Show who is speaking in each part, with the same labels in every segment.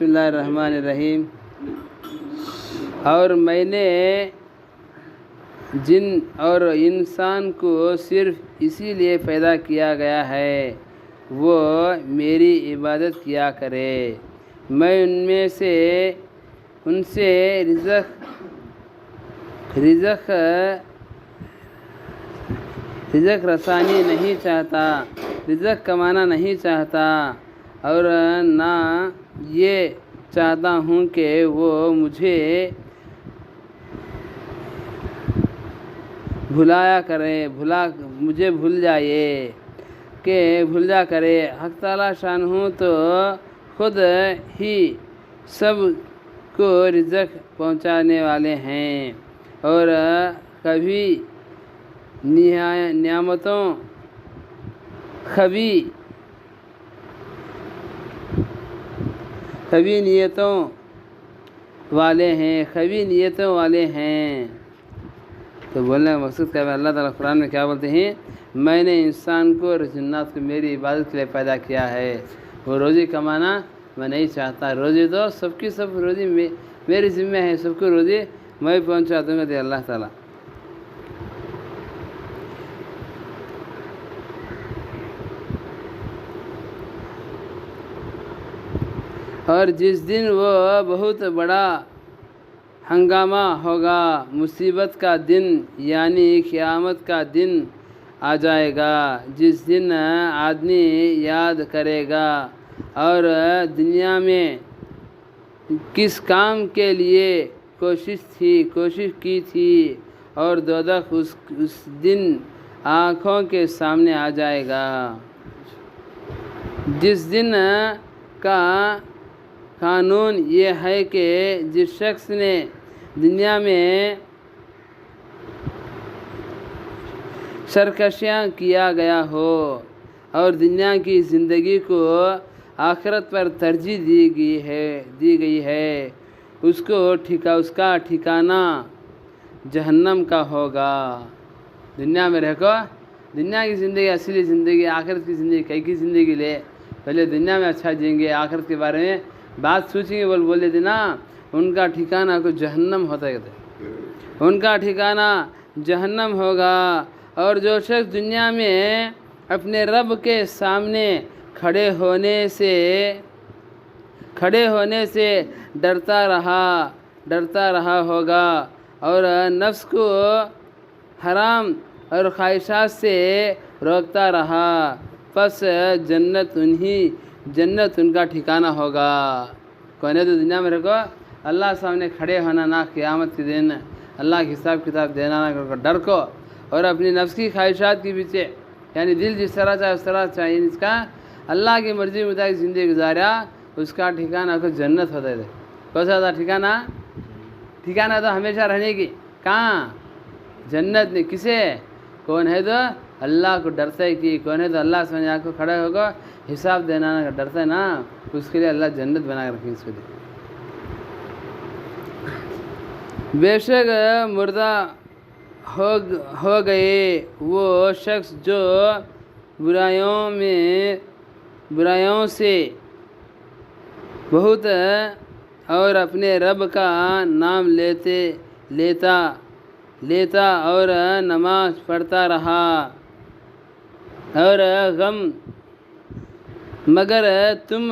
Speaker 1: بسم اللہ الرحمن الرحیم۔ اور میں نے جن اور انسان کو صرف اسی لیے پیدا کیا گیا ہے وہ میری عبادت کیا کرے، میں ان سے رزق رسانی نہیں چاہتا، رزق کمانا نہیں چاہتا، اور نہ یہ چاہتا ہوں کہ وہ مجھے مجھے بھول جا کرے۔ حق تعالیٰ شانہ تو خود ہی سب کو رزق پہنچانے والے ہیں، اور کبھی نیتوں والے ہیں۔ تو بولنے کا مقصد کیا ہے؟ اللہ تعالیٰ قرآن میں کیا بولتے ہیں؟ میں نے انسان کو اور جنات کو میری عبادت کے لیے پیدا کیا ہے، وہ روزی کمانا میں نہیں چاہتا، روزی تو سب کی سب روزی میری ذمہ ہے، سب کو روزی میں پہنچا دوں گا دے اللہ تعالیٰ۔ اور جس دن وہ بہت بڑا ہنگامہ ہوگا، مصیبت کا دن یعنی قیامت کا دن آ جائے گا، جس دن آدمی یاد کرے گا اور دنیا میں کس کام کے لیے کوشش کی تھی، اور دوزخ اس دن آنکھوں کے سامنے آ جائے گا۔ جس دن کا قانون یہ ہے کہ جس شخص نے دنیا میں سرکشیاں کیا گیا ہو اور دنیا کی زندگی کو آخرت پر ترجیح دی گئی ہے، اس کا ٹھکانہ جہنم کا ہوگا۔ دنیا میں رہ کو دنیا کی زندگی، اصلی زندگی، آخرت کی زندگی، کئی کی زندگی لے، پہلے دنیا میں اچھا جئیں گے، آخرت کے بارے میں بات سوچیں گے، بول دیتے نا، ان کا ٹھکانہ کو جہنم ہوتا ہے، ان کا ٹھکانہ جہنم ہوگا۔ اور جو شخص دنیا میں اپنے رب کے سامنے کھڑے ہونے سے ڈرتا رہا ہوگا اور نفس کو حرام اور خواہشات سے روکتا رہا، پس جنت ان کا ٹھکانہ ہوگا۔ کونے تو دنیا میں رکھو، اللہ سامنے کھڑے ہونا نہ، قیامت کے دن اللہ کی حساب کتاب دینا نہ، ڈر کو، اور اپنی نفس کی خواہشات کے پیچھے، یعنی دل جس طرح چاہے اس طرح چاہیے، اس کا اللہ کی مرضی مطابق زندگی گزارا، اس کا ٹھکانہ کو جنت ہوتا ہے۔ کون سا تھا ٹھکانہ تو ہمیشہ رہنے کی، کہاں؟ جنت میں۔ کسے؟ کون ہے تو اللہ کو ڈرتا ہے، کہ کون ہے تو اللہ سامنے آ کو کھڑا ہوگا، حساب دینا ڈرتا ہے نا، اس کے لیے اللہ جنت بنا کے رکھیں اس کے لیے۔ بے شک مردہ ہو گئے وہ شخص جو برائیوں سے بہت اور اپنے رب کا نام لیتا اور نماز پڑھتا رہا، اور مگر تم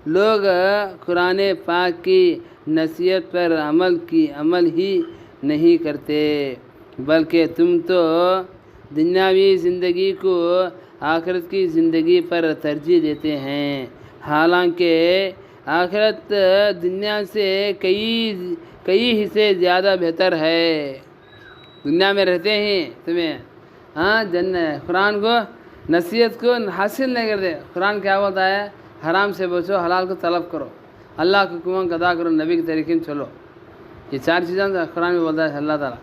Speaker 1: لوگ قرآن پاک کی نصیحت پر عمل ہی نہیں کرتے، بلکہ تم تو دنیاوی زندگی کو آخرت کی زندگی پر ترجیح دیتے ہیں، حالانکہ آخرت دنیا سے کئی حصے زیادہ بہتر ہے۔ دنیا میں رہتے ہیں تمہیں قرآن کو نصیحت کو حاصل نہیں کرتے۔ قرآن کیا بولتا ہے؟ حرام سے بچو، حلال کو طلب کرو، اللہ کے حکموں کو ادا کرو، نبی کے طریقے میں چلو۔ یہ چار چیزیں قرآن میں بولتا ہے اللہ تعالیٰ۔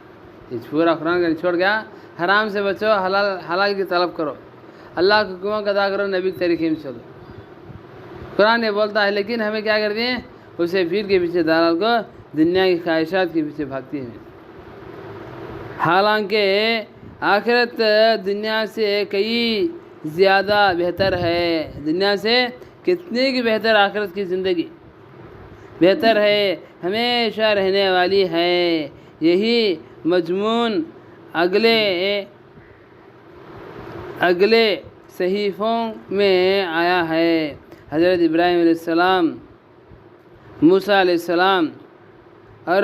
Speaker 1: یہ پورا قرآن کا چھوڑ گیا، حرام سے بچو، حلال کی طلب کرو، اللہ کے حکموں کو ادا کرو، نبی کے طریقے میں چلو۔ قرآن یہ بولتا ہے، لیکن ہمیں کیا کرتے ہیں؟ اسے پیر کے پیچھے دلال کو دنیا کی خواہشات کے پیچھے بھاگتی ہیں، حالانکہ آخرت دنیا سے کئی زیادہ بہتر ہے۔ دنیا سے کتنے کی بہتر آخرت کی زندگی، بہتر ہے، ہمیشہ رہنے والی ہے۔ یہی مضمون اگلے صحیفوں میں آیا ہے۔ حضرت ابراہیم علیہ السلام، موسیٰ علیہ السلام اور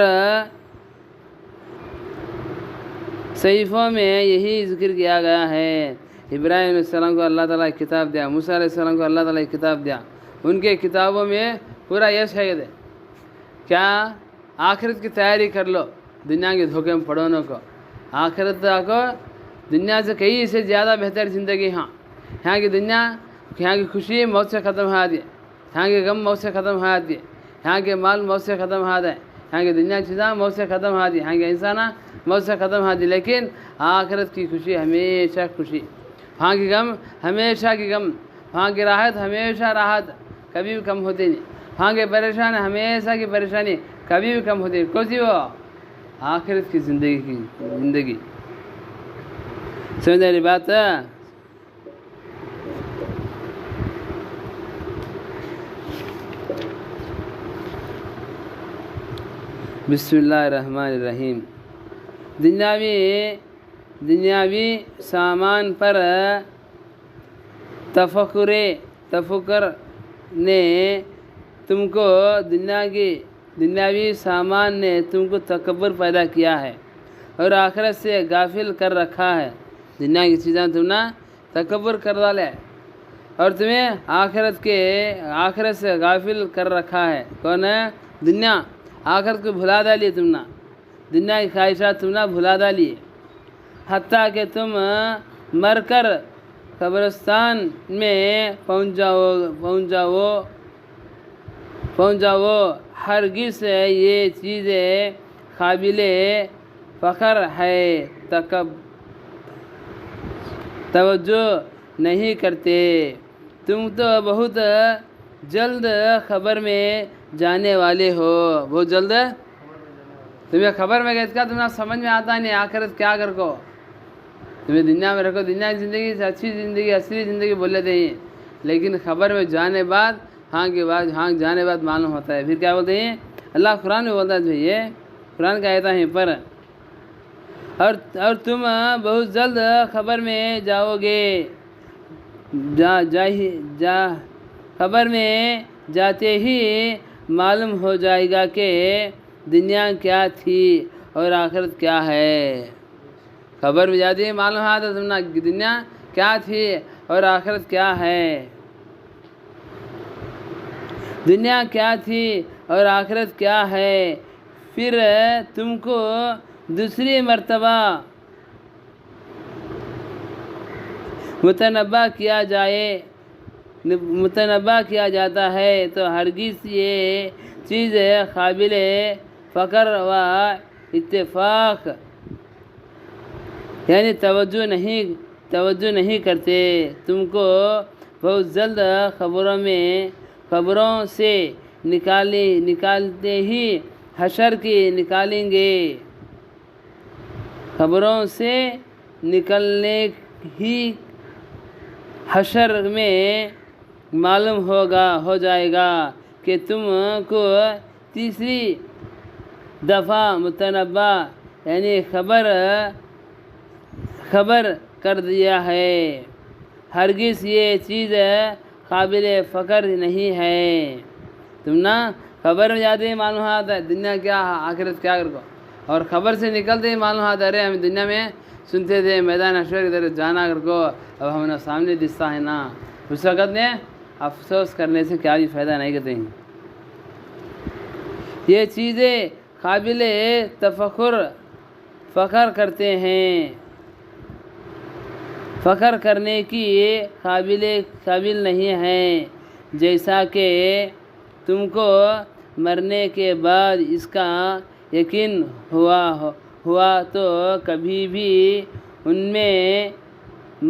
Speaker 1: صحیفوں میں یہی ذکر کیا گیا ہے۔ ابراہیم علیہ السلام کو اللہ تعالیٰ کی کتاب دیا، موسیٰ علیہ السلام کو اللہ تعالیٰ کی کتاب دیا، ان کے کتابوں میں پورا یہ ہے کیا آخرت کی تیاری کر لو، دنیا کے دھوکے میں پڑو نہ کو۔ آخرت کو دنیا سے کئی سے زیادہ بہتر زندگی یہاں کی دنیا، یہاں کی خوشی موت سے ختم ہو جاتی ہے، یہاں کے غم موت سے ختم ہو جاتی ہے، یہاں کے مال موت سے ختم ہو جاتا ہے، یہاں کی دنیا چیزاں موت سے ختم ہو جاتی ہے، یہاں کے انسانہ موت سے ختم ہو جاتی ہے، لیکن آخرت کی خوشی ہمیشہ خوشی، وہاں کی غم ہمیشہ کی غم، وہاں کی راحت ہمیشہ راحت، کبھی بھی کم ہوتی نہیں، وہاں کے پریشان ہمیشہ کی پریشانی کبھی بھی کم ہوتی ہے۔ کون سی وہ آخرت کی زندگی سمجھ رہی بات ہے؟ بسم اللہ الرحمن الرحیم۔ دنیاوی سامان پر تفکر نے تم کو دنیاوی سامان نے تم کو تکبر پیدا کیا ہے اور آخرت سے غافل کر رکھا ہے۔ دنیا کی چیزیں تم نے تکبر کر ڈالے اور تمہیں آخرت سے غافل کر رکھا ہے۔ کون ہے؟ دنیا۔ آخرت کو بھلا ڈالی تم نے، دنیا کی خواہشات تم نے بھلا ڈالی، حتیٰ کہ تم مر کر قبرستان میں پہنچ جاؤ۔ ہرگز یہ چیزیں قابل فخر ہے، توجہ نہیں کرتے۔ تم تو بہت جلد خبر میں جانے والے ہو، بہت جلد تمہیں خبر میں گئے، تمہیں سمجھ میں آتا نہیں آخرت کیا کر کو، تمہیں دنیا میں رکھو، دنیا کی زندگی سے اچھی زندگی اصلی زندگی بول لیتے ہیں، لیکن خبر میں جانے بعد جانے بعد معلوم ہوتا ہے۔ پھر کیا بولتے ہیں؟ اللہ قرآن میں بولتا ہے، یہ قرآن کا آیت ہے پر، اور تم بہت جلد خبر میں جاؤ گے، خبر میں جاتے ہی معلوم ہو جائے گا کہ دنیا کیا تھی اور آخرت کیا ہے۔ خبر میں جاتے ہی معلوم ہوا تو تم کہ دنیا کیا تھی اور آخرت کیا ہے۔ دنیا کیا تھی اور آخرت کیا ہے، پھر تم کو دوسری مرتبہ متنبہ کیا جاتا ہے تو ہرگز یہ چیز قابل فخر و اتفاق یعنی توجہ نہیں کرتے۔ تم کو بہت جلد خبروں سے نکالتے ہی حشر کی نکالیں گے، خبروں سے نکلنے ہی حشر میں معلوم ہو جائے گا کہ تم کو تیسری دفعہ متنبہ یعنی خبر کر دیا ہے۔ ہرگز یہ چیز قابل فخر نہیں ہے۔ تم نا خبر میں جاتے ہی معلوم ہوتا ہے دنیا کیا ہے، آخرت کیا کر کو، اور خبر سے نکلتے ہی معلوم ہوتا ہے ارے ہم دنیا میں سنتے تھے میدان حشر کی طرف جانا کر کو، اب ہمیں سامنے دستا ہے نا، اس وقت نے افسوس کرنے سے کیا بھی فائدہ نہیں کرتے ہیں۔ یہ چیزیں قابل فخر کرتے ہیں، فخر کرنے کی قابل نہیں ہیں، جیسا کہ تم کو مرنے کے بعد اس کا یقین ہوا تو کبھی بھی ان میں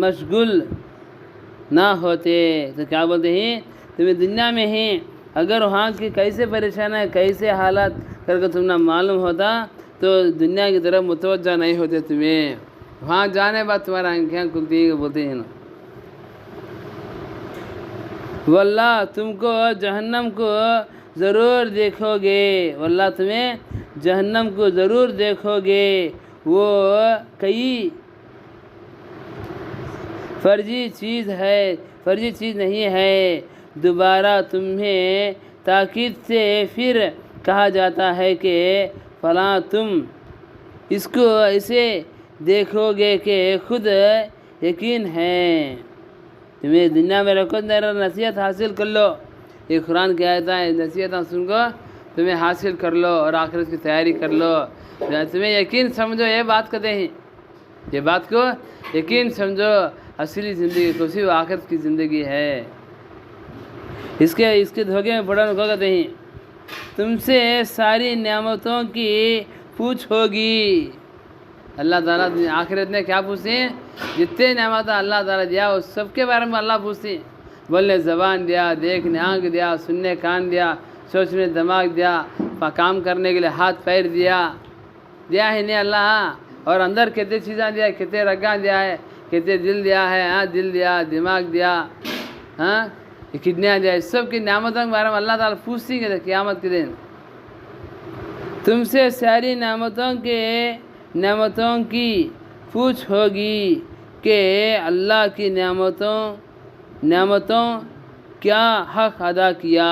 Speaker 1: مشغول نہ ہوتے۔ تو کیا بولتے ہیں؟ تمہیں دنیا میں ہی اگر وہاں کی کیسے پریشان ہے، کیسے حالات کر کے تم نہ معلوم ہوتا تو دنیا کی طرف متوجہ نہیں ہوتے، تمہیں وہاں جانے بعد تمہارا آنکھیں کھلتی ہیں، بولتے ہیں نا واللہ تم کو جہنم کو ضرور دیکھو گے، واللہ تمہیں جہنم کو ضرور دیکھو گے، وہ کئی فرضی چیز نہیں ہے۔ دوبارہ تمہیں تاکید سے پھر کہا جاتا ہے کہ فلاں تم اس کو ایسے دیکھو گے کہ خود یقین ہے۔ تمہیں دنیا میں رکھو، میرا نصیحت حاصل کر لو، یہ قرآن کی آیت ہے، نصیحت سن کو تمہیں حاصل کر لو اور آخرت کی تیاری کر لو۔ تمہیں یقین سمجھو، یہ بات کہتے ہیں، یہ بات کو یقین سمجھو، اصلی زندگی کو صرف آخرت کی زندگی ہے۔ اس کے دھوکے میں پڑھنے کو کہتے ہیں تم سے ساری نعمتوں کی پوچھ ہوگی۔ اللہ تعالیٰ آخرت نے کیا پوچھتے ہیں؟ جتنے نعمت اللہ تعالیٰ دیا اس سب کے بارے میں اللہ پوچھتے ہیں۔ بولنے زبان دیا، دیکھنے آنکھ دیا، سننے کان دیا، سوچنے دماغ دیا، کام کرنے کے لیے ہاتھ پیر دیا ہے نہیں اللہ؟ اور اندر کتنے چیزیں دیا، کتنے رگاں دیا ہے، کتنے دل دیا ہے، دل دیا، دماغ دیا، کڈنیاں دیا، اس سب کی نعمتوں کے بارے میں اللہ تعالیٰ پوچھتے ہیں قیامت کے دن۔ تم سے ساری نعمتوں کی پوچھ ہوگی کہ اللہ کی نعمتوں کیا حق ادا کیا۔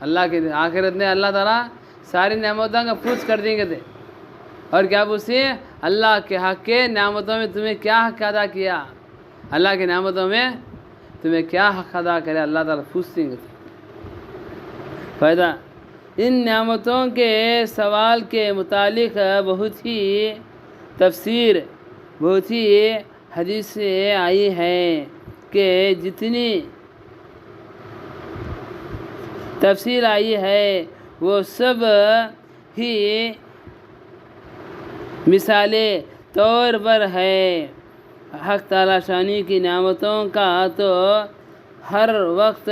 Speaker 1: اللہ کے آخرت نے اللہ تعالیٰ ساری نعمتوں کا پوچھ کر دیں گے تھے، اور کیا پوچھتے ہیں؟ اللہ کے حق کے نعمتوں میں تمہیں کیا حق ادا کیا، اللہ کی نعمتوں میں تمہیں کیا حق ادا کرے، اللہ تعالیٰ پوچھتے ہیں۔ فائدہ، ان نعمتوں کے سوال کے متعلق بہت ہی حدیثیں آئی ہیں کہ جتنی تفصیل آئی ہے وہ سب ہی مثالیں طور پر ہے۔ حق تعالیٰ شانی کی نعمتوں کا تو ہر وقت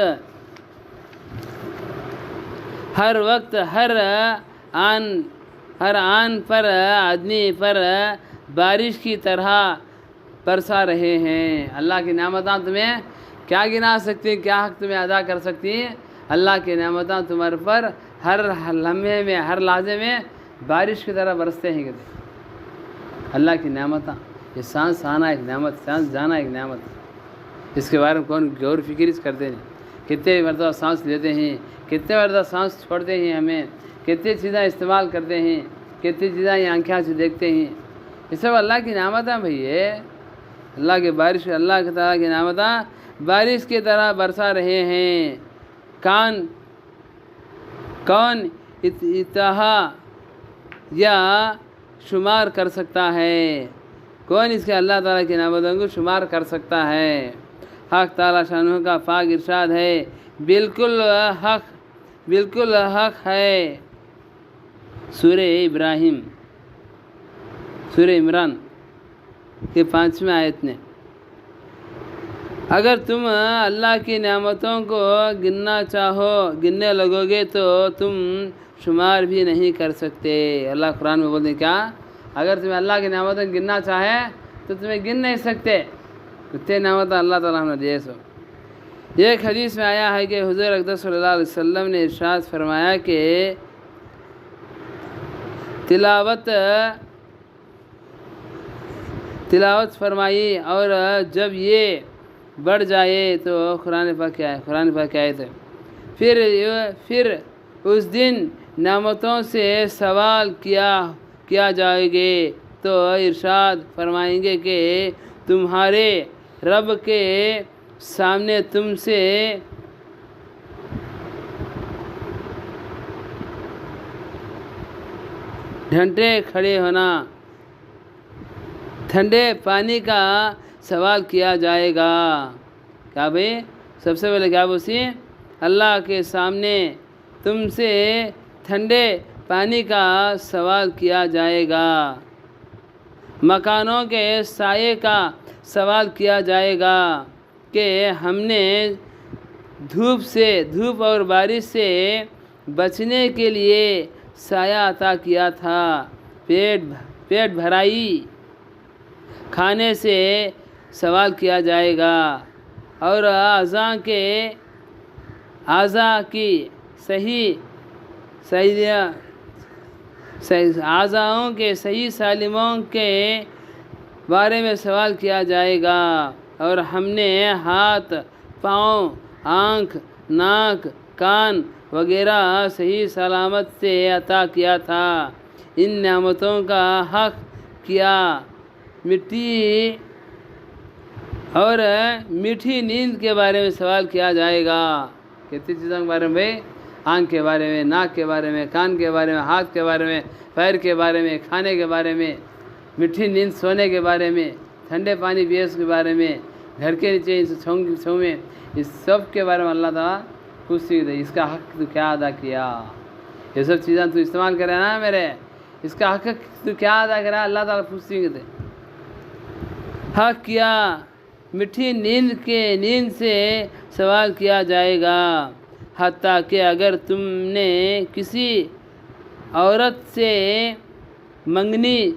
Speaker 1: ہر آن پر آدمی پر بارش کی طرح برسا رہے ہیں۔ اللہ کی نعمتیں تمہیں کیا گنا سکتی ہیں، کیا حق تمہیں ادا کر سکتی ہیں؟ اللہ کی نعمتیں تمہارے پر ہر لمحے میں، ہر لحظے میں بارش کی طرح برستے ہیں۔ اللہ کی نعمتیں، یہ سانس آنا ایک نعمت، سانس جانا ایک نعمت، اس کے بارے میں کون غور فکر کرتے ہیں؟ کتنے مرتبہ سانس لیتے ہیں، کتنے مرتبہ سانس چھوڑتے ہیں، ہمیں کتنی چیزیں استعمال کرتے ہیں، کتنی چیزیں یہ آنکھیں سے دیکھتے ہیں، یہ سب اللہ کی نعمت ہے بھائی۔ اللہ کی بارش، اللہ کے تعالیٰ کی نعمتیں بارش کی طرح برسا رہے ہیں۔ کون اتہا یا شمار کر سکتا ہے؟ کون اس کے اللہ تعالیٰ کی نعمتوں کو شمار کر سکتا ہے؟ حق تعالیٰ شانہ کا پاک ارشاد ہے، بالکل حق ہے۔ سورہ عمران کے 5ویں آیت میں، اگر تم اللہ کی نعمتوں کو گننے لگو گے تو تم شمار بھی نہیں کر سکتے۔ اللہ قرآن میں بولتے ہیں کیا؟ اگر تمہیں اللہ کی نعمتوں کو گننا چاہے تو تمہیں گن نہیں سکتے، اتنے نعمتیں اللہ تعالیٰ نے دیے سو۔ ایک حدیث میں آیا ہے کہ حضور اقدس صلی اللہ علیہ وسلم نے ارشاد فرمایا کہ تلاوت فرمائی، اور جب یہ بڑھ جائے تو قرآن پاک کی آیت ہے، پھر اس دن نعمتوں سے سوال کیا جائے گے تو ارشاد فرمائیں گے کہ تمہارے رب کے سامنے تم سے گھنٹے کھڑے ہونا، ٹھنڈے پانی کا سوال کیا جائے گا۔ کیا بھائی؟ سب سے پہلے کیا پوچھیں؟ اللہ کے سامنے تم سے ٹھنڈے پانی کا سوال کیا جائے گا، مکانوں کے سائے کا سوال کیا جائے گا کہ ہم نے دھوپ اور بارش سے بچنے کے لیے سایہ عطا کیا تھا، پیٹ بھرائی کھانے سے سوال کیا جائے گا، اور اعضاء کی اعضاؤں کے صحیح سالموں کے بارے میں سوال کیا جائے گا، اور ہم نے ہاتھ، پاؤں، آنکھ، ناک، کان وغیرہ صحیح سلامت سے عطا کیا تھا۔ ان نعمتوں کا حق کیا میٹھی نیند کے بارے میں سوال کیا جائے گا۔ کتنی چیزوں کے بارے میں؟ آنکھ کے بارے میں، ناک کے بارے میں، کان کے بارے میں، ہاتھ کے بارے میں، پیر کے بارے میں، کھانے کے بارے میں، میٹھی نیند سونے کے بارے میں، ٹھنڈے پانی پینے کے بارے میں، گھر کے نیچے چھاؤں میں، اس سب کے بارے میں اللہ تعالیٰ پوچھتی ہے، اس کا حق تو کیا ادا کیا؟ یہ سب چیزیں تو استعمال کرے نا میرے، اس کا حق تو کیا ادا کرا؟ اللہ تعالیٰ پوچھتی ہے، حق کیا میٹھی نیند سے سوال کیا جائے گا، حتیٰ کہ اگر تم نے کسی عورت سے منگنی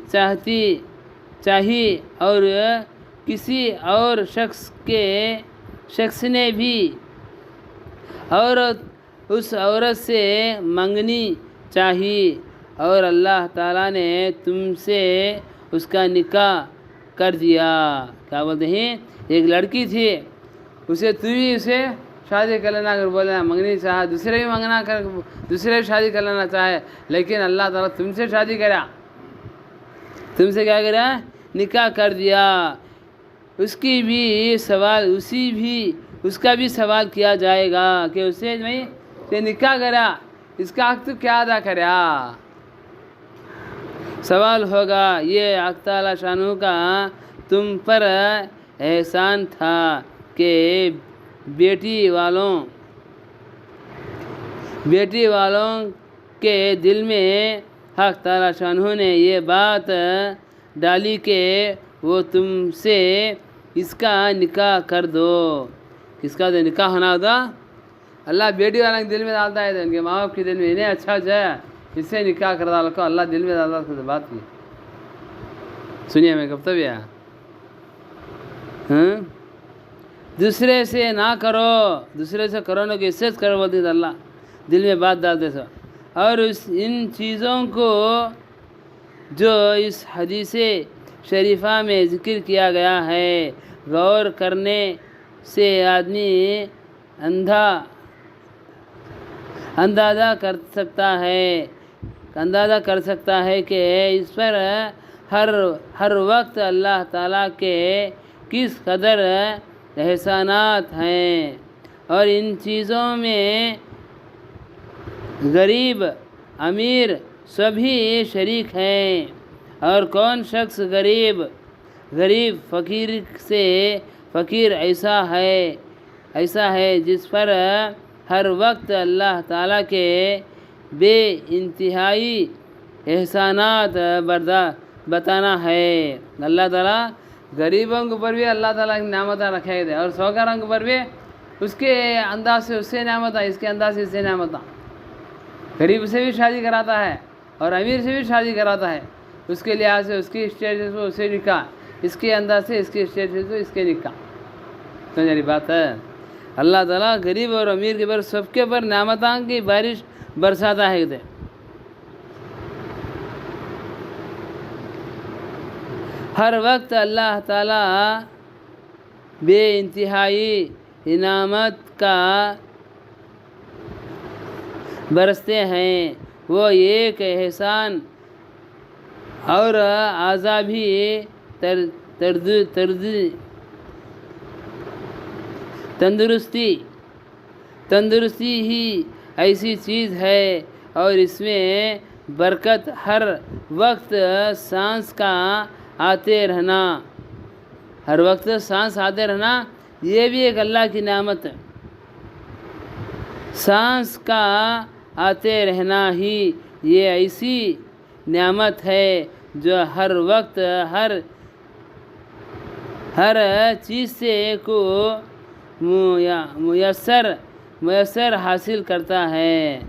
Speaker 1: چاہی اور کسی اور شخص نے بھی اس عورت سے منگنی چاہی اور اللہ تعالیٰ نے تم سے اس کا نکاح کر دیا، کیا بولتے ہیں، ایک لڑکی تھی، اسے شادی کر لینا اگر بولنا منگنی چاہا، دوسرے بھی شادی کر لینا چاہے، لیکن اللہ تعالیٰ تم سے شادی کرا، تم سے کیا کرا؟ نکاح کر دیا، اس کا بھی سوال کیا جائے گا کہ اسے نکاح کرا، اس کا حق تو کیا ادا کرا؟ سوال ہوگا۔ یہ حق تعالیٰ شانہ کا تم پر احسان تھا کہ بیٹی والوں کے دل میں حق تعالیٰ شانہ نے یہ بات ڈالی کہ وہ تم سے اس کا نکاح کر دو۔ کس کا نکاح ہونا ہوتا؟ اللہ بیٹی والوں کے دل میں ڈالتا ہے، ان کے ماں باپ کے دل میں انہیں اچھا جائے اس سے نکاح کر ڈالو کو اللہ دل میں ڈالتا ہے۔ بات کی سنیے میں کب تک آیا، دوسرے سے نہ کرو، دوسرے سے کرو نہ کہ اس سے کرو بولتے تھے، اللہ دل میں بات ڈالتے سو۔ اور ان چیزوں کو جو اس حدیث شریفہ میں ذکر کیا گیا ہے غور کرنے سے آدمی اندازہ کر سکتا ہے کہ اس پر ہر وقت اللہ تعالیٰ کے کس قدر احسانات ہیں، اور ان چیزوں میں غریب امیر سبھی شریک ہیں، اور کون شخص غریب فقیر سے فقیر ایسا ہے جس پر ہر وقت اللہ تعالیٰ کے بے انتہائی احسانات بتانا ہے۔ اللہ تعالیٰ غریبوں کے اوپر بھی اللہ تعالیٰ کی نعمتیں رکھے گئے اور سوکاروں کے اوپر بھی اس کے انداز سے اس سے نعمت ہے، اس کے انداز سے اس سے نعمت ہے۔ غریب سے بھی شادی کراتا ہے اور امیر سے بھی شادی کراتا ہے، اس کے لحاظ سے اس کی اسٹیٹس سے اسے نکاح، اس کے انداز سے اس کی اسٹیٹس سے اس کے نکاح۔ تو میری بات ہے اللہ تعالیٰ غریب اور امیر کے پر سب کے پر نعمتوں کی بارش برساتا ہے۔ ہر وقت اللہ تعالیٰ بے انتہائی انعامات کا برستے ہیں، وہ ایک احسان اور عذابی تندرستی ہی ایسی چیز ہے، اور اس میں برکت ہر وقت سانس کا آتے رہنا، ہر وقت سانس آتے رہنا یہ بھی ایک اللہ کی نعمت ہے۔ سانس کا آتے رہنا ہی یہ ایسی نعمت ہے جو ہر وقت ہر چیز سے کو میسر حاصل کرتا ہے۔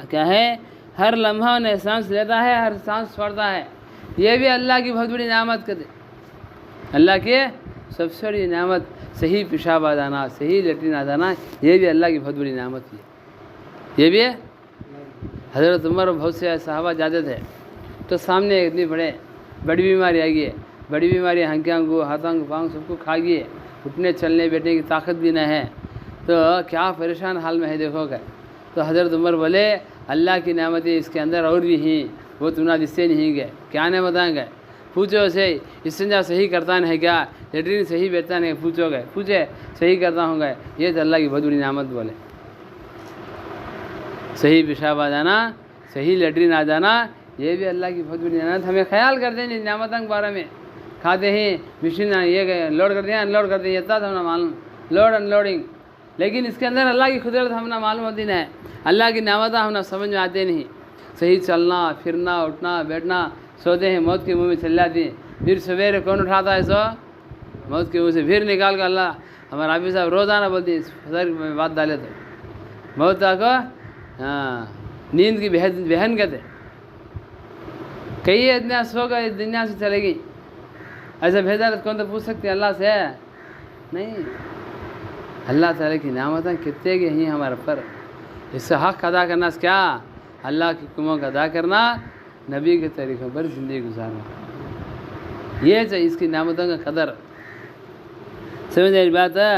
Speaker 1: کیا ہے؟ ہر لمحہ انہیں سانس لیتا ہے، ہر سانس چھوڑتا ہے، یہ بھی اللہ کی بہت بڑی نعمت کرتے۔ اللہ کی سب سے بڑی نعمت صحیح پیشاب آ جانا، صحیح لیٹرین آ جانا، یہ بھی اللہ کی بہت بڑی نعمت ہے۔ یہ بھی ہے. حضرت عمر بہت سے صحابہ جاتے تھے تو سامنے اتنی بڑی بیماری آ گئی ہے. بڑی بیماری ہنکیاں کو ہاتھوں کو پاؤں سب کو کھا گئی ہے. اٹھنے چلنے بیٹھنے کی طاقت بھی نہ ہے تو کیا پریشان حال میں ہے دیکھو گے. تو حضرت عمر بولے اللہ کی نعمتیں اس کے اندر اور بھی ہیں وہ تم نہ جس سے نہیں گئے. کیا نہیں بتائیں گے؟ پوچھو اسے استنجا صحیح کرتا نہیں کیا؟ لیٹرین صحیح بیٹھتا نہیں؟ پوچھو گے پوچھے صحیح کرتا ہوں گے. یہ تو اللہ کی بہت بڑی نعمت بولے. صحیح پیشاب آ جانا صحیح لیٹرین آ جانا یہ بھی اللہ کی بہت بڑی نعمت. ہمیں خیال کرتے ہیں نعمتوں کے بارے میں. کھاتے ہیں مشین یہ لوڈ کرتے ہیں انلوڈ کرتے ہیں اتنا تو ہمیں معلوم لوڈ انلوڈنگ. لیکن اس کے اندر اللہ کی قدرت ہم نہ معلوم ہوتی ہے. اللہ کی نعمتیں ہم نہ سمجھ میں آتے نہیں. صحیح چلنا پھرنا اٹھنا بیٹھنا. سوتے ہیں موت کے منہ میں چل جاتی ہے. پھر سویرے کون اٹھاتا ہے سو موت کے منہ سے پھر نکال کر اللہ. ہمارے حافظ صاحب روزانہ بولتی ہیں فجر میں بات ڈالے تو موت کو نیند کی بہن کہتے. کئی اتنا سو گئے دنیا سے چلے گی. ایسا بھیجا کون تو پوچھ سکتے ہیں اللہ سے؟ نہیں. اللہ تعالیٰ کی نعمتیں کتنے کی ہیں ہمارے پر. اس سے حق ادا کرنا کیا؟ اللہ کے حکموں کا ادا کرنا نبی کے طریقوں پر زندگی گزارنا. یہ چاہیے اس کی نعمتوں کا قدر. سمجھ میری بات ہے؟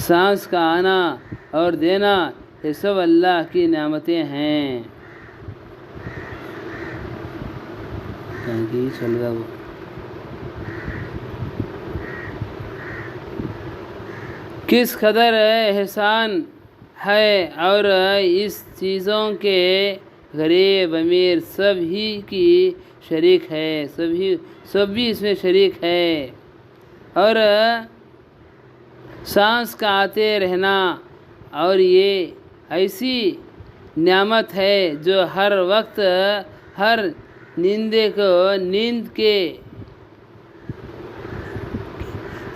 Speaker 1: سانس کا آنا اور دینا یہ سب اللہ کی نعمتیں ہیں. چل رہا وہ کس قدر احسان ہے اور اس چیزوں کے غریب امیر سب ہی کی شریک ہے. سب بھی اس میں شریک ہے. اور سانس کا آتے رہنا اور یہ ایسی نعمت ہے جو ہر وقت ہر نیندے کو نیند کے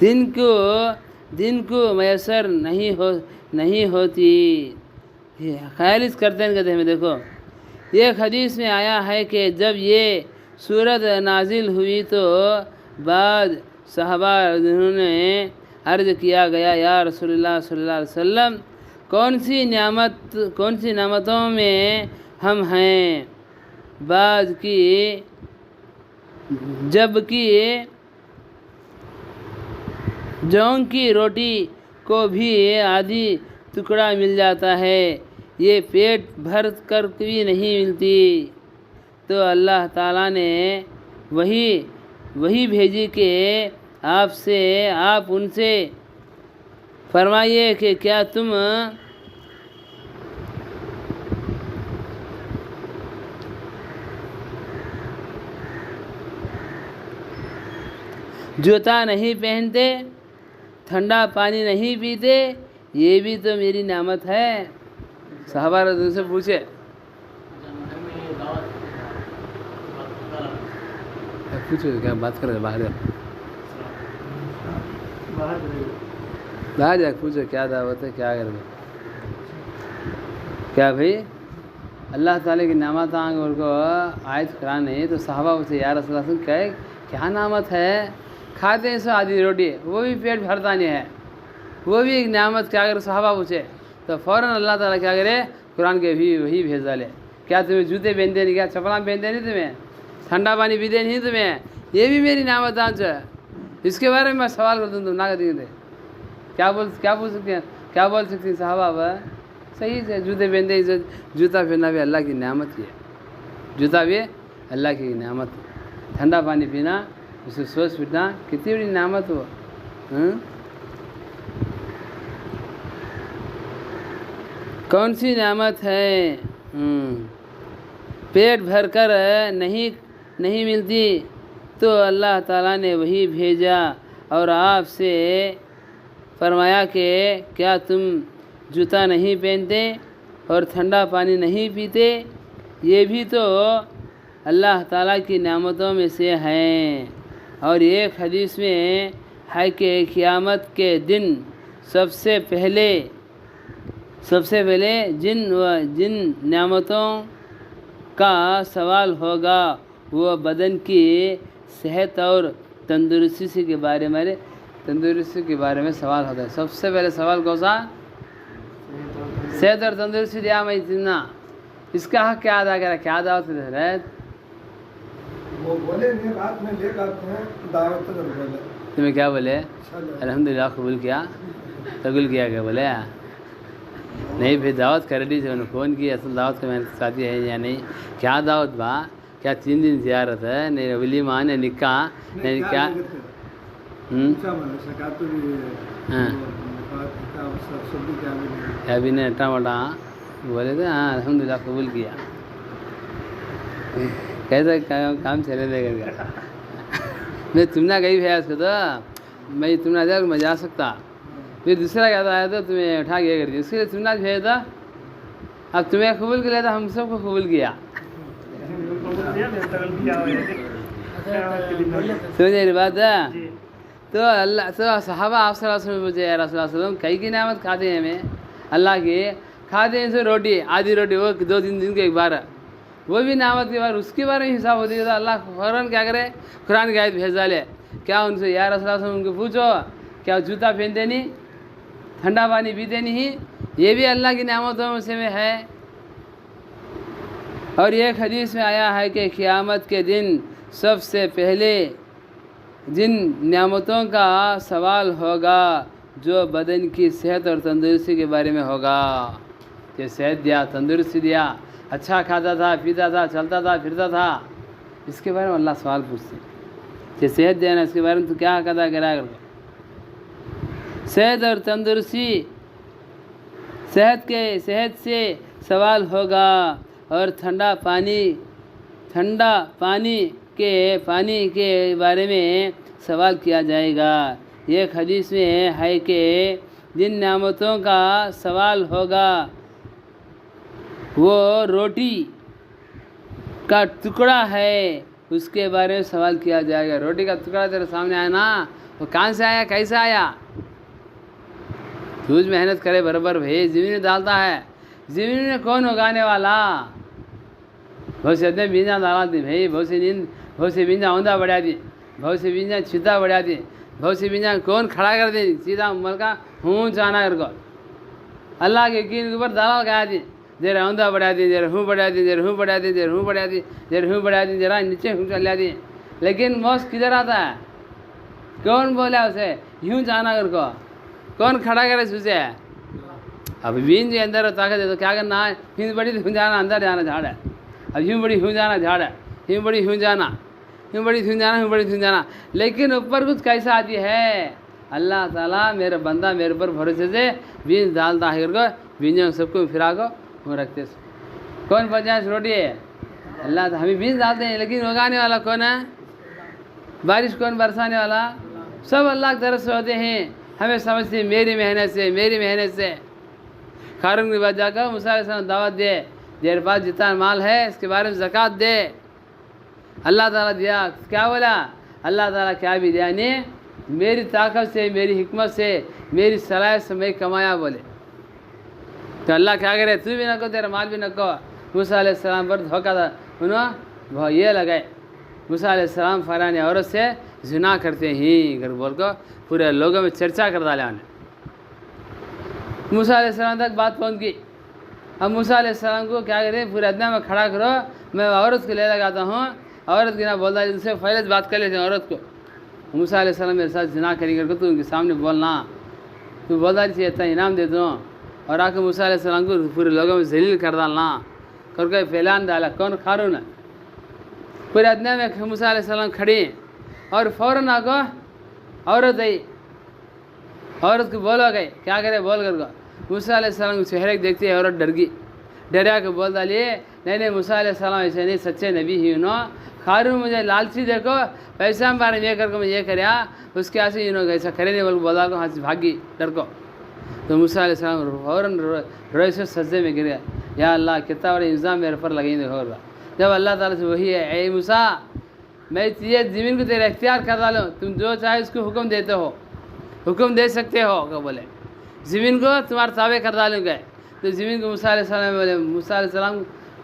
Speaker 1: دن کو میسر نہیں ہوتی. خیال کرتے ہیں کہتے ہیں دیکھو ایک حدیث میں آیا ہے کہ جب یہ سورت نازل ہوئی تو بعد صحابہ انہوں نے عرض کیا گیا یا رسول اللہ صلی اللہ علیہ وسلم کون سی نعمتوں میں ہم ہیں؟ بعض کی جبکہ جون کی روٹی کو بھی آدھی ٹکڑا مل جاتا ہے یہ پیٹ بھر کر بھی نہیں ملتی. تو اللہ تعالیٰ نے وہی بھیجی کہ آپ ان سے فرمائیے کہ کیا تم جوتا نہیں پہنتے ٹھنڈا پانی نہیں پیتے یہ بھی تو میری نعمت ہے. صحابہ رضی سے پوچھے کیا بات کر رہے باہر جا پوچھو کیا دعوت ہے کیا کر کیا بھائی اللہ تعالیٰ کی نعمت ان کو عائد کرانے. تو صحابہ سے یا رسول اللہ کہے کیا نعمت ہے؟ کھاتے ہیں سو آدھی روٹی وہ بھی پیٹ بھرتا نہیں ہے وہ بھی ایک نعمت. کیا کرے صحابہ پوچھے تو فوراً اللہ تعالیٰ کیا کرے قرآن کے بھی وہی بھیج ڈالے. کیا تمہیں جوتے پہنتے نہیں؟ کیا چپلاں پہنتے نہیں؟ تمہیں ٹھنڈا پانی پیتے نہیں؟ تمہیں یہ بھی میری نعمت آج ہے. اس کے بارے میں میں سوال کرتا ہوں تم نہ کرتے تھے کیا بول سکتے ہیں کیا بول سکتے ہیں صحابہ؟ صحیح سے جوتے پہنتے جوتا پہننا بھی اللہ کی نعمت ہی ہے. جوتا بھی اللہ کی نعمت. ٹھنڈا پانی پینا اسے سوچ پھرنا کتنی بڑی نعمت ہو. کون سی نعمت ہے؟ پیٹ بھر کر نہیں ملتی تو اللہ تعالیٰ نے وہی بھیجا اور آپ سے فرمایا کہ کیا تم جوتا نہیں پہنتے اور ٹھنڈا پانی نہیں پیتے یہ بھی تو اللہ تعالیٰ کی نعمتوں میں سے ہیں. اور ایک حدیث میں ہے کہ قیامت کے دن سب سے پہلے جن نعمتوں کا سوال ہوگا وہ بدن کی صحت اور تندرستی کے بارے میں سوال ہوتا ہے. سب سے پہلے سوال کون سا؟ صحت اور تندرستی دیا میں اتنا. اس کا حق کیا ادا کرا؟ کیا دعوت دے رہے؟
Speaker 2: وہ بولے نہیں رات میں لے کر دعوت بولے.
Speaker 1: تمہیں کیا بولے؟ الحمدللہ قبول کیا. قبول کیا کیا بولے؟ نہیں پھر دعوت کر دی. انہوں نے فون کی اصل دعوت کا میں ساتھی ہے یا نہیں؟ کیا دعوت با؟ کیا 3 دن زیارت ہے؟ نہیں ولیمہ نہیں نکاح نہیں کیا؟ ابھی نے ٹماٹا بولے تھے. ہاں الحمدللہ قبول کیا. کیسا کام چلے دے گا؟ میں تم نے کہیں بھیجا اس کو تو میں تم نے دیا میں جا سکتا. پھر دوسرا کہتا ہے تو تمہیں اٹھا کے کر دیا. اس کے لیے تم نے بھیجا تھا. اب تمہیں قبول کر لیا تھا، ہم سب کو قبول کیا. سمجھے میری بات ہے؟ تو اللہ تو صحابہ آپ صلی اللہ علیہ وسلم پوچھے یا رسول اللہ صلی اللہ علیہ وسلم کئی کی نعمت کھاتے ہیں ہمیں اللہ کی؟ کھاتے ہیں سے روٹی، آدھی روٹی وہ 2-3 دن کے ایک بار، وہ بھی نعمت کے بار اس کے بارے میں حساب ہوتی ہے. تو اللہ فوراً کیا کرے؟ قرآن کی آیت بھیج ڈالے. کیا ان سے یا رسول اللہ صلی اللہ علیہ وسلم ان کو پوچھو کیا جوتا پہنتے نہیں، ٹھنڈا پانی پیتے نہیں؟ یہ بھی اللہ کی نعمتوں میں سے ہے. اور ایک حدیث میں آیا ہے کہ قیامت کے دن سب سے پہلے جن نعمتوں کا سوال ہوگا جو بدن کی صحت اور تندرستی کے بارے میں ہوگا. کہ صحت دیا، تندرستی دیا، اچھا کھاتا تھا، پیتا تھا، چلتا تھا، پھرتا تھا، اس کے بارے میں اللہ سوال پوچھتے کہ صحت دینا اس کے بارے میں تو کیا ادا کرا کر. صحت اور تندرستی، صحت سے سوال ہوگا. اور ٹھنڈا پانی کے بارے میں سوال کیا جائے گا. ایک حدیث میں ہے کہ جن نعمتوں کا سوال ہوگا وہ روٹی کا ٹکڑا ہے، اس کے بارے میں سوال کیا جائے گا. روٹی کا ٹکڑا تیرے سامنے آیا نا، وہ کہاں سے آیا، کیسے آیا؟ روز محنت کرے برابر بھائی، زمین میں ڈالتا ہے. زمین میں کون اگانے والا؟ بہت سے اتنے بیجاں ڈالا دی بھائی، بہت سے بیجاں اوندا بڑھا دی، بہت سے بیجاں چھتا بڑھا دی، بہت سی بیجاں کون کھڑا کر دی سیدھا ملکہ ہوں چانا کر کو. اللہ کے یقین کے اوپر دلال گایا دی، دیر اوندا بڑھا دی، دیر ہوں بڑھا دی، دیر ہوں بڑھا دی، دیر ہوں بڑھا دی، دیر ہوں بڑھا دی، ذرا نیچے ہوں چلا دی. لیکن موت کدھر آتا ہے؟ کون بولا اسے یوں جانا کر کو؟ کون کھڑا کرے اسے؟ اب بین جو اندر طاقت ہے تو کیا کرنا ہے؟ ہند بڑی ہوں جانا، اندر جانا جھاڑ ہے. اب یوں بڑی ہوں جانا جھاڑ ہے، یوں بڑی ہوں جانا، یوں بڑی ہوں جانا، یوں بڑی ہوں جانا. لیکن اوپر کچھ کیسا آتی ہے؟ اللہ تعالیٰ میرا بندہ میرے اوپر بھروسے سے بیج ڈالتا ہے کر کو، بیجوں سب کو پھرا کو وہ رکھتے. کون پچاس روٹی ہے؟ اللہ تعالیٰ. ہمیں بیج ڈالتے ہیں لیکن اگانے والا کون ہے؟ بارش کون برسانے والا؟ سب اللہ کی طرف سے ہوتے ہیں. ہمیں سمجھتے ہیں میری محنت سے. قارون کی بات جا کر موسیٰ علیہ السلام دعوت دے، تیرے پاس جتنا مال ہے اس کے بارے میں زکوٰۃ دے. اللہ تعالیٰ دیا. کیا بولا؟ اللہ تعالیٰ کیا بھی دیا نہیں، میری طاقت سے، میری حکمت سے، میری صلاحیت سے میں کمایا بولے. تو اللہ کیا کرے؟ تو بھی نہ کو، تیرا مال بھی نہ کو. موسیٰ علیہ السلام پر دھوکہ تھا انہوں یہ لگائے. موسیٰ علیہ السلام فلاں عورت سے زنا کرتے ہیں اگر بول کو پورے لوگوں میں چرچا کر ڈالا انہیں. موسیٰ علیہ السلام تک بات پہنچ گئی. اب موسیٰ علیہ السلام کو کیا کریں؟ پورے ادنا میں کھڑا کرو، میں عورت کو لے لگاتا ہوں. عورت کی نہ بولتا ہے، ان سے پہلے بات کر لیتے ہیں عورت کو. موسیٰ علیہ السلام میرے ساتھ زنا کریں کر کے تو ان کے سامنے بولنا، تو بولتا ہے اتنا انعام دے دوں. اور آ کے موسیٰ علیہ السلام کو پورے لوگوں میں ذلیل کر ڈالنا کر کے پھیلان ڈالا. کون؟ قارون ہے. پورے ادنا میں موسیٰ علیہ السلام کھڑی اور فوراً آ کو عورت آئی. عورت کو بولو گئی کیا کرے بول کر کو. موسیٰ علیہ السلام کو چہرے دیکھتے عورت ڈر گئی. ڈریا کے بول ڈالی نہیں موسیٰ علیہ السلام ایسے نہیں، سچے نبی ہی انہوں. قارون مجھے لالچی دیکھو، پیسہ ہم بارے میں یہ کر کے میں یہ کریا، اس کے آسے انہوں ایسا کرے نہیں بول بولا کو ہاتھ سے بھاگی ڈر کو. تو موسیٰ علیہ السلام فوراً روئے سے سجدے میں گر گیا. یا اللہ کتنا بڑے الزام میرے پر لگیں گے. ہوگا جب اللہ تعالیٰ سے وہی ہے، اے موسیٰ میں یہ زمین کو تیرے اختیار کر ڈالوں، تم جو چاہے اس کو حکم دیتے ہو، حکم دے سکتے ہو. کہ بولے زمین کو تمہارے تابع کر ڈالوں گے. تو زمین کو موسیٰ علیہ السلام بولے، موسیٰ علیہ السلام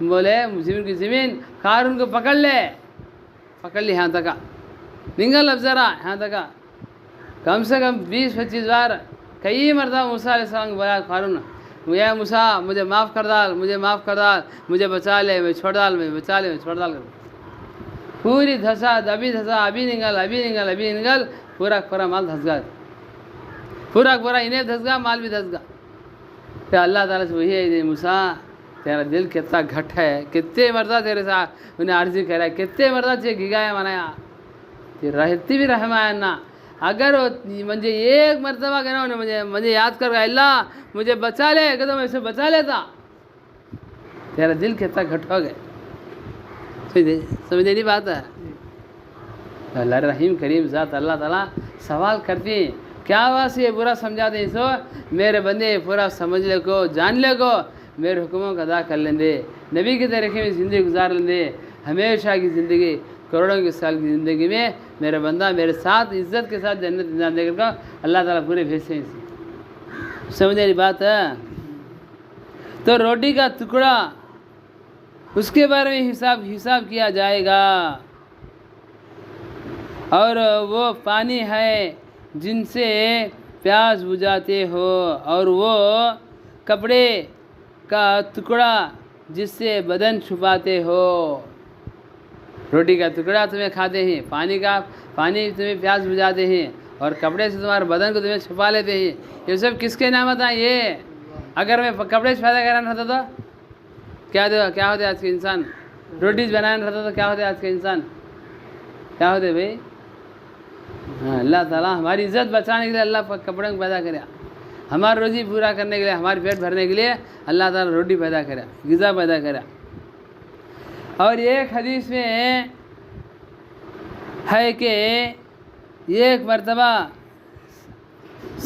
Speaker 1: بولے زمین کی زمین قارون کو پکڑ لے. پکڑ لی ہاں تک ننگل اب ذرا یہاں تک کم سے کم 20-25 بار کئی مرتبہ موسیٰ علیہ السلام کو بولا ہارون یا موسیٰ مجھے معاف کر ڈال، مجھے معاف کر ڈال، مجھے بچا لے، میں چھوڑ ڈال، میں بچا لے، میں چھوڑ ڈال کر پوری دھسا ابھی ننگل پورا مال دھس گیا، پورا انہیں دھس گیا، مال بھی دھس گیا۔ پھر اللہ تعالیٰ سے وہی ہے موسیٰ تیرا دل کتنا گھٹ ہے، کتنے مرتبہ تیرے ساتھ انہیں عرضی کرا ہے، کتنے مرتبہ تجھے گھگایا منایا، رہتی بھی رحمائن نا اگر مجھے ایک مرتبہ کہنا انہیں مجھے یاد کر گیا اللہ مجھے بچا لے کہ تو میں اسے بچا لیتا، تیرا دل کتنا گھٹ ہو گیا۔ سمجھے نہیں بات ہے؟ اللہ رحیم کریم ذات اللہ تعالیٰ سوال کرتی ہیں کیا واسطے یہ برا سمجھاتے ہیں سو میرے بندے پورا سمجھ لے کو جان لے کو میرے حکموں کا ادا کر لیں دے، نبی کے طریقے میں زندگی گزار لیں دے، ہمیشہ کی زندگی کروڑوں کے سال کی زندگی میں میرے بندہ میرے ساتھ عزت کے ساتھ جنت انتظام دے کر اللہ تعالیٰ پورے بھیجتے ہیں۔ سمجھے والی بات ہے؟ تو روٹی کا ٹکڑا اس کے بارے میں حساب کیا جائے گا، اور وہ پانی ہے جن سے پیاس بجھاتے ہو، اور وہ کپڑے کا ٹکڑا جس سے بدن چھپاتے ہو۔ روٹی کا ٹکڑا تمہیں کھاتے ہیں، پانی تمہیں پیاس بجھاتے ہیں، اور کپڑے سے تمہارے بدن کو تمہیں چھپا لیتے ہیں۔ یہ سب کس کے نعمت ہیں؟ یہ اگر میں کپڑے سے پیدا کرنا رہتا تو کیا ہوتے آج کے انسان؟ روٹی بنانا رہتا تو کیا ہوتے آج کے انسان؟ کیا ہوتے بھائی؟ ہاں، اللہ تعالیٰ ہماری عزت بچانے کے لیے اللہ کپڑے کو پیدا کریا، ہماری روزی پورا کرنے کے لیے، ہمارے پیٹ بھرنے کے لیے اللہ تعالیٰ روٹی پیدا کرا، غذا پیدا کرا۔ اور ایک حدیث میں ہے کہ ایک مرتبہ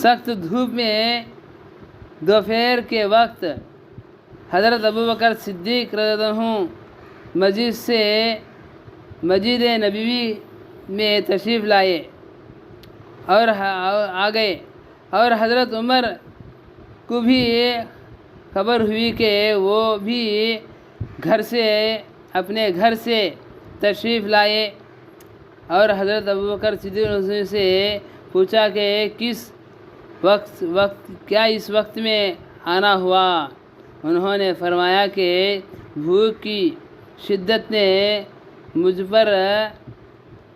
Speaker 1: سخت دھوپ میں دوپہر کے وقت حضرت ابوبکر صدیق رضی اللہ عنہ مسجد نبوی میں تشریف لائے اور آ گئے، اور حضرت عمر کو بھی خبر ہوئی کہ وہ بھی اپنے گھر سے تشریف لائے، اور حضرت ابوبکر صدیق سے پوچھا کہ کیا اس وقت میں آنا ہوا؟ انہوں نے فرمایا کہ بھوک کی شدت نے مجھ پر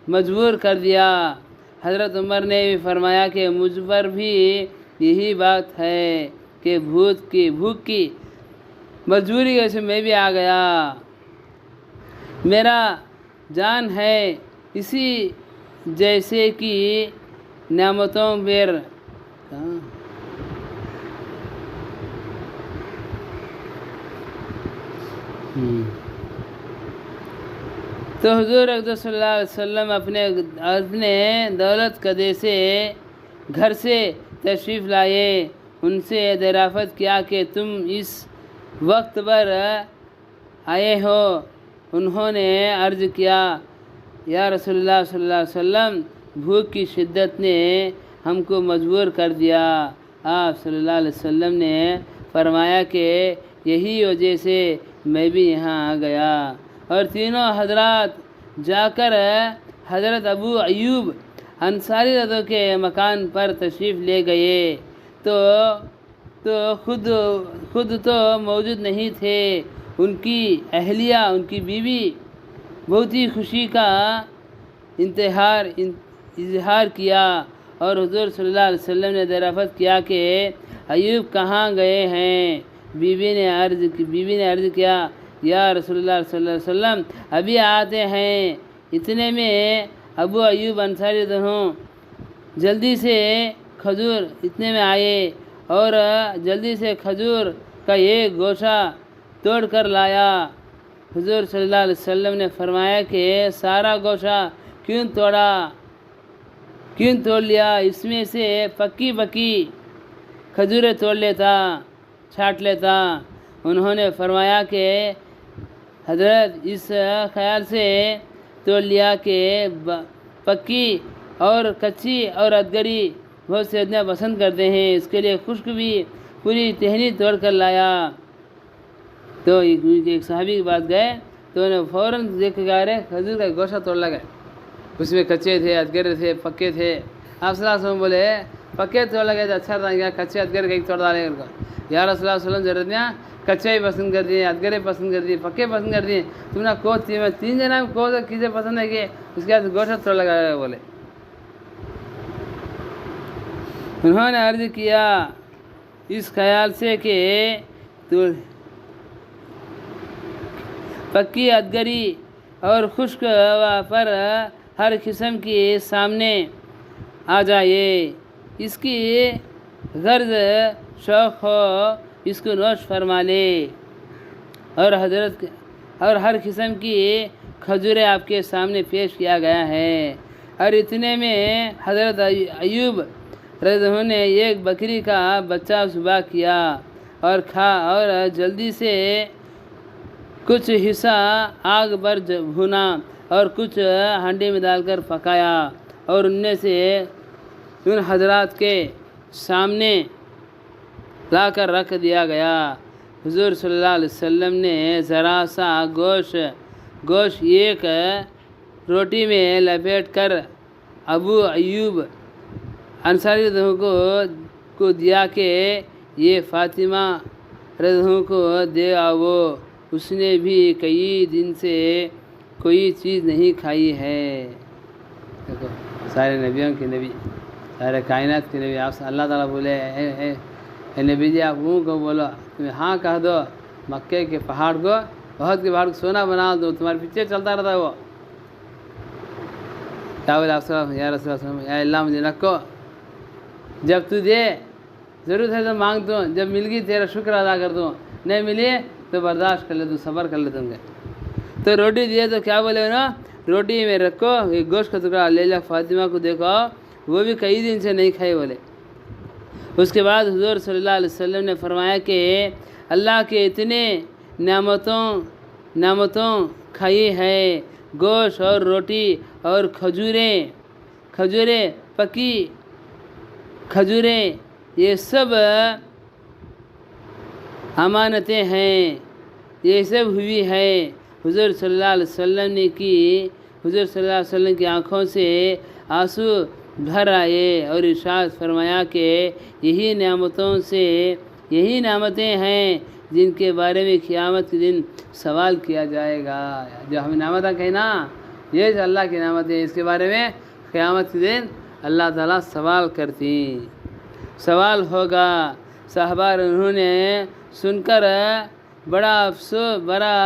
Speaker 1: مجبور کر دیا۔ حضرت عمر نے بھی فرمایا کہ مجھ پر بھی یہی بات ہے کہ بھوک کی مجبوری کی وجہ سے میں بھی آ گیا، میرا جان ہے اسی جیسے کہ نعمتوں پر تو حضور اقدس صلی اللہ علیہ وسلم اپنے دولت قدے سے گھر سے تشریف لائے، ان سے دریافت کیا کہ تم اس وقت پر آئے ہو؟ انہوں نے عرض کیا یا رسول اللہ صلی اللہ علیہ وسلم بھوک کی شدت نے ہم کو مجبور کر دیا۔ آپ صلی اللہ علیہ وسلم نے فرمایا کہ یہی وجہ سے میں بھی یہاں آ گیا، اور تینوں حضرات جا کر حضرت ابو ایوب انصاری رضی اللہ کے مکان پر تشریف لے گئے تو خود تو موجود نہیں تھے، ان کی اہلیہ ان کی بیوی بہت ہی خوشی کا اظہار کیا، اور حضور صلی اللہ علیہ وسلم نے دریافت کیا کہ ایوب کہاں گئے ہیں؟ بیوی نے عرض کیا یا رسول اللہ صلی اللہ علیہ وسلم ابھی آتے ہیں۔ اتنے میں ابو ایوب انصاری جلدی سے آئے اور جلدی سے کھجور کا ایک گوشہ توڑ کر لایا۔ حضور صلی اللہ علیہ وسلم نے فرمایا کہ سارا گوشہ کیوں توڑ لیا؟ اس میں سے پکی کھجوریں توڑ لیتا، چھانٹ لیتا۔ انہوں نے فرمایا کہ حضرت اس خیال سے توڑ لیا کہ پکی اور کچی اور ادگری بہت سے اتنا پسند کرتے ہیں، اس کے لیے خشک بھی پوری ٹہنی توڑ کر لایا۔ تو ایک صحابی کے پاس گئے تو انہیں فوراً دیکھ کے کہا رہے کھجور کا گوشہ توڑ لگا، اس میں کچے تھے، ادگر تھے، پکے تھے. آپ صلی اللہ علیہ وسلم بولے پکے توڑ لگے تو اچھا تھا، کیا کچے ادگر کا ایک توڑ ڈالے ان کو. یا رسول اللہ صلی اللہ علیہ وسلم ضرورت نہیں، کچے ہی پسند کر دیے، ادگرے پسند کر دیے، پکے پسند کر دیے. تم نے کو تین جنا کو کسے پسند ہے کہ اس کے بعد گوشت توڑ لگا بولے. انہوں نے عرض کیا اس خیال سے کہ پکی ادگری اور خشک پر ہر قسم کی سامنے آ جائے، اس کی غرض شوق ہو اس کو نوش فرما لے. اور ہر قسم کی کھجوریں آپ کے سامنے پیش کیا گیا ہے. اور اتنے میں حضرت ایوب رضی اللہ عنہ نے ایک بکری کا بچہ ذبح کیا اور کھا، اور جلدی سے کچھ حصہ آگ پر بھونا اور کچھ ہانڈی میں ڈال کر پکایا، اور ان میں سے ان حضرات کے سامنے لا کر رکھ دیا گیا. حضور صلی اللہ علیہ وسلم نے ذرا سا گوشت ایک روٹی میں لپیٹ کر ابو ایوب انصاری رضی اللہ عنہ کو دیا کہ یہ فاطمہ رضی اللہ عنہ کو دے آؤ، اس نے بھی کئی دن سے کوئی چیز نہیں کھائی ہے. دیکھو سارے نبیوں کے نبی، سارے کائنات کے نبی. آپ سے اللہ تعالیٰ بولے اے نبی جی آپ منہ کو بولو، تمہیں ہاں کہہ دو مکے کے پہاڑ کو، بہت کے پہاڑ کو سونا بنا دو، تمہارے پیچھے چلتا رہتا ہے وہ. کیا بولے آپ صلی یا رسول اللہ یا اللہ مجھے رکھو، جب تو دے ضرورت ہے تو مانگ دوں، جب مل گئی تیرا شکر ادا کر دوں، نہیں ملی تو برداشت کر لے دوں، صبر کر لے دوں گے. تو روٹی دیے تو کیا بولے نا، روٹی میں رکھو، ایک گوشت کا ٹکڑا لے جا فاطمہ کو دیکھو، وہ بھی کئی دن سے نہیں کھائے بولے. اس کے بعد حضور صلی اللہ علیہ وسلم نے فرمایا کہ اللہ کے اتنے نعمتوں کھائی ہے، گوشت اور روٹی اور کھجوریں پکی کھجوریں، یہ سب امانتیں ہیں، یہ سب ہوئی ہے. حضور صلی اللہ علیہ وسلم نے حضور صلی اللہ علیہ وسلم کی آنکھوں سے آنسو بھر آئے اور ارشاد فرمایا کہ یہی نعمتیں ہیں جن کے بارے میں قیامت کے دن سوال کیا جائے گا. جو ہمیں نعمتیں کہیں نا، یہ جو اللہ کی نعمتیں ہیں، اس کے بارے میں قیامت کے دن اللہ تعالیٰ سوال ہوگا. صحابہ انہوں نے سن کر بڑا افسوس، بڑا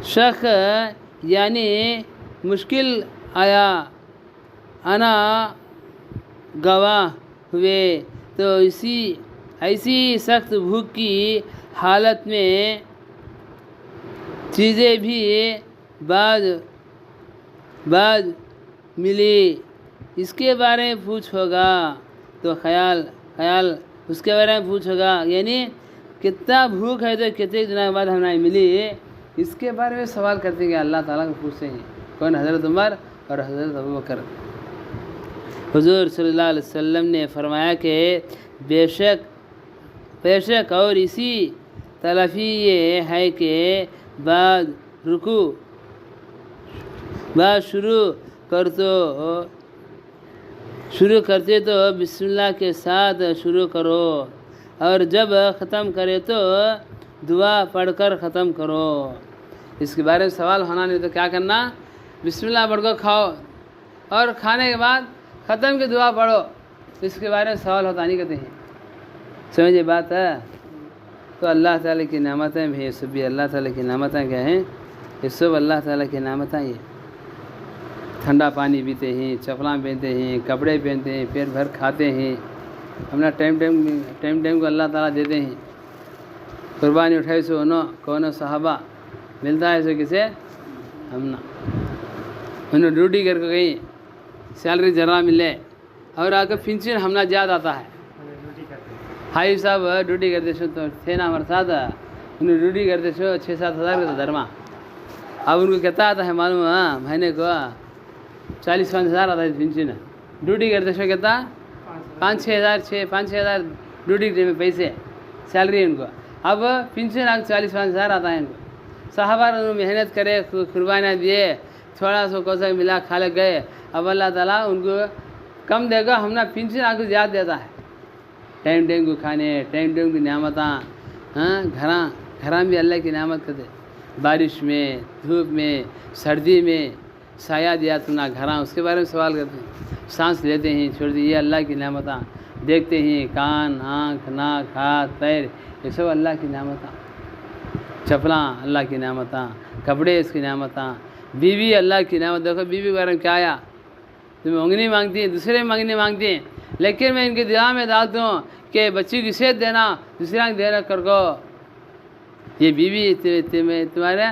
Speaker 1: شک یعنی مشکل آنا گواہ ہوئے. تو ایسی سخت بھوک کی حالت میں چیزیں بھی بعد ملی، اس کے بارے میں پوچھ ہوگا تو خیال اس کے بارے میں پوچھ ہوگا، یعنی کتنا بھوک ہے تو کتنے دنوں کے بعد ہمیں ملی، اس کے بارے میں سوال کرتے ہیں کہ اللہ تعالیٰ کو پوچھتے ہیں. کون؟ حضرت عمر اور حضرت ابوبکر. حضور صلی اللہ علیہ وسلم نے فرمایا کہ بے شک اور اسی تلافی یہ ہے کہ بعد شروع کرتے تو بسم اللہ کے ساتھ شروع کرو، اور جب ختم کرے تو دعا پڑھ کر ختم کرو. اس کے بارے میں سوال ہونا نہیں تو کیا کرنا، بسم اللہ پڑھ کر کھاؤ، اور کھانے کے بعد ختم کی دعا پڑھو. اس کے بارے میں سوال ہوتا نہیں کرتے ہیں. سمجھے بات ہے؟ تو اللہ تعالیٰ کی نعمتیں بھی، یہ سب بھی اللہ تعالیٰ کی نعمتیں کیا ہیں، یہ سب اللہ تعالیٰ کی نعمتیں ہیں. ٹھنڈا پانی پیتے ہیں، چپلاں پہنتے ہیں، کپڑے پہنتے ہیں، پیٹ بھر کھاتے ہیں، اپنا ٹائم کو اللہ تعالیٰ دیتے ہیں. قربانی اٹھائی سو کون صحابہ ملتا ہے سو کسے ہم نا، انہوں ڈیوٹی کر کے گئی، سیلری ذرا ملے اور آ کر پینشن ہمنا زیادہ آتا ہے. بھائی صاحب ڈیوٹی کرتے سو تو تھے نا ہمارے ساتھ، انہوں ڈیوٹی کرتے سو 6-7 ہزار کا دھرما. اب ان کو کہتا آتا ہے معلوم ہے، مہینے کو 40-50 ہزار آتا ہے پینشن. ڈیوٹی کرتے سو کہتا 5-6 ہزار ڈیوٹی میں پیسے سیلری ان کو. اب پینشن 40-50 ہزار آتا ہے ان کو. صحابہ انہوں محنت کرے، قربانیاں دیے، تھوڑا سا کوسا ملا کھا لے گئے، اب اللہ تعالیٰ ان کو کم دے گا، ہم نے پنشن آپ کو زیادہ دیتا ہے، ٹائم ٹائم کو کھانے، ٹائم ٹائم کی نعمتاں، گھراں بھی اللہ کی نعمت کرتے، بارش میں، دھوپ میں، سردی میں سایہ دیا تم نے گھراں، اس کے بارے میں سوال کرتے ہیں، سانس لیتے ہیں چھوڑ دی، یہ اللہ کی نعمتاں، دیکھتے ہیں کان، آنکھ، ناک، ہاتھ، پیر، یہ سب اللہ کی نعمتاں، چپلاں اللہ کی نعمتاں، کپڑے اس کی نعمتاں، بیوی اللہ کی نعمت، دیکھو بیوی کے بارے میں کیا آیا، تمہیں منگنی مانگتی ہیں، دوسرے منگنی مانگتی ہیں، لیکن میں ان کے دماغ میں ڈالتا ہوں کہ بچی کی صحت دینا، دوسرا کو دینا کر کو، یہ بیوی تمہارے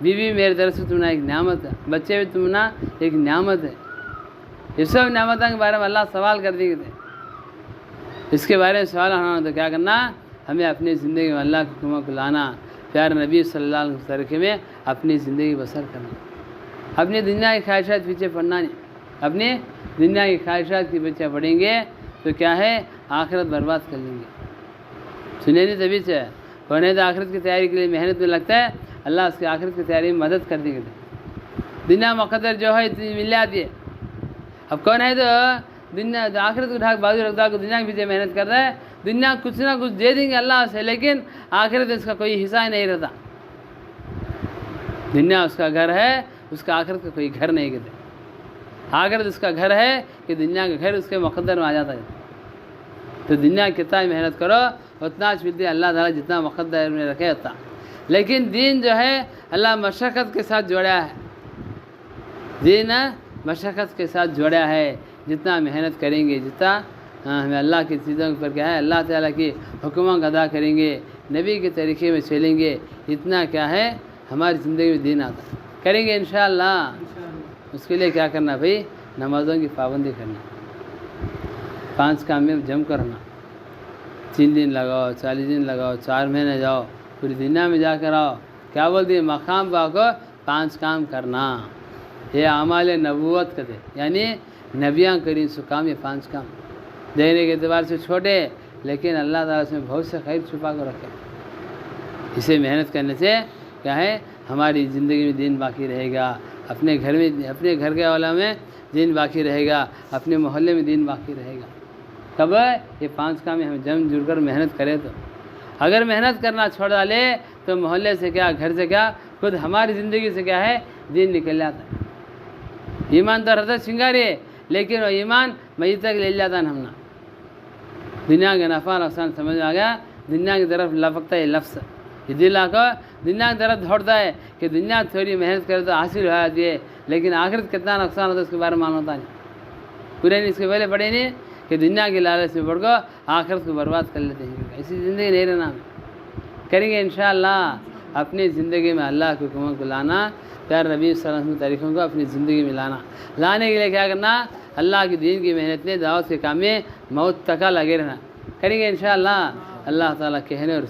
Speaker 1: بیوی میرے طرف سے تمہارا ایک نعمت ہے، بچے بھی تمہارا ایک نعمت ہے، یہ سب نعمتوں کے بارے میں اللہ سوال کر دی گئے، اس کے بارے میں سوال ہونا تو کیا کرنا، ہمیں اپنی زندگی میں اللہ کے حکموں کو لانا، پیارے نبی صلی اللہ علیہ وسلم طریقے میں اپنی زندگی بسر کرنا، اپنی دنیا کی خواہشات پیچھے پڑنا نہیں، اپنی دنیا کی خواہشات کے پیچھے پڑیں گے تو کیا ہے، آخرت برباد کر لیں گے، سنیں نہیں تبھی سے ہونے تو آخرت کی تیاری کے لیے محنت میں لگتا ہے، اللہ اس کی آخرت کی تیاری میں مدد کر دیں گے، دنیا مقدر جو ہے اتنی مل جاتی ہے، اب کون ہے تو دنیا آخرت کو ڈھاک بازو رکھتا ہے، دنیا کے پیچھے محنت کر رہا ہے، دنیا کچھ نہ کچھ دے دیں گے اللہ سے، لیکن آخرت اس کا کوئی حصہ ہی نہیں رہتا، دنیا اس کا گھر ہے، اس کا آخرت کا کوئی گھر نہیں کہتے، آخرت اس کا گھر ہے کہ دنیا کا گھر اس کے مقدر میں آ جاتا ہے، تو دنیا کتنا محنت کرو اتنا ملتی ہے، اللہ تعالیٰ جتنا مقدر میں رکھے اتنا، لیکن دین جو ہے اللہ مشقت کے ساتھ جوڑا ہے، دین مشقت کے ساتھ جوڑا ہے، جتنا محنت کریں گے، جتنا ہمیں اللہ کی چیزوں پر کیا ہے، اللہ تعالیٰ کی حکموں کا ادا کریں گے، نبی کے طریقے میں چلیں گے، اتنا کیا ہے ہماری زندگی میں دین آتا ہے، کریں گے انشاءاللہ، اس کے لیے کیا کرنا بھائی، نمازوں کی پابندی کرنا، 5 کام میں جم کرنا، 3 دن لگاؤ، 40 دن لگاؤ، 4 مہینے جاؤ، پوری دنیا میں جا کر آؤ، کیا بولتے ہیں مقام پا کو 5 کام کرنا، یہ اعمال نبوت کہتے، یعنی نبیاں کریں سو کام، یہ 5 کام دینے کے اعتبار سے چھوٹے، لیکن اللہ تعالیٰ اس میں بہت سے خیر چھپا کر رکھے، اسے محنت کرنے سے کیا ہے ہماری زندگی میں دین باقی رہے گا، اپنے گھر میں، اپنے گھر کے عالم میں دین باقی رہے گا، اپنے محلے میں دین باقی رہے گا، کب یہ 5 کام میں ہم جم جڑ کر محنت کریں، تو اگر محنت کرنا چھوڑ ڈالے تو محلے سے کیا، گھر سے کیا، خود ہماری زندگی سے کیا ہے دین نکل جاتا ہے، ایمان تو رہتا سنگاری، لیکن وہ ایمان میت تک لے جاتا ہے، ہم نے دنیا کے نفع نقصان سمجھ آ گیا، دنیا کی طرف لپکتا ہے لفظ، یہ دل آ کر دنیا کی طرف دوڑتا ہے کہ دنیا تھوڑی محنت کرے تو حاصل ہو جاتی ہے، لیکن آخرت کتنا نقصان ہوتا ہے اس کے بارے میں معلوم ہوتا نہیں، پورے نہیں اس کے پہلے پڑھے نہیں کہ دنیا کی لالچ میں پڑھ کر آخرت کو برباد کر لیتے ہیں، ایسی زندگی نہیں رہنا، کریں گے انشاءاللہ، اپنی زندگی میں اللہ کے حکموں کو لانا، پیارے نبی صلی اللہ علیہ وسلم طریقوں کو اپنی زندگی میں لانے کے لیے کیا کرنا، اللہ کے دین کی محنت میں، دعوت کے کام میں موت تک لگے رہنا، کریں گے انشاءاللہ، اللہ تعالیٰ کہنے اور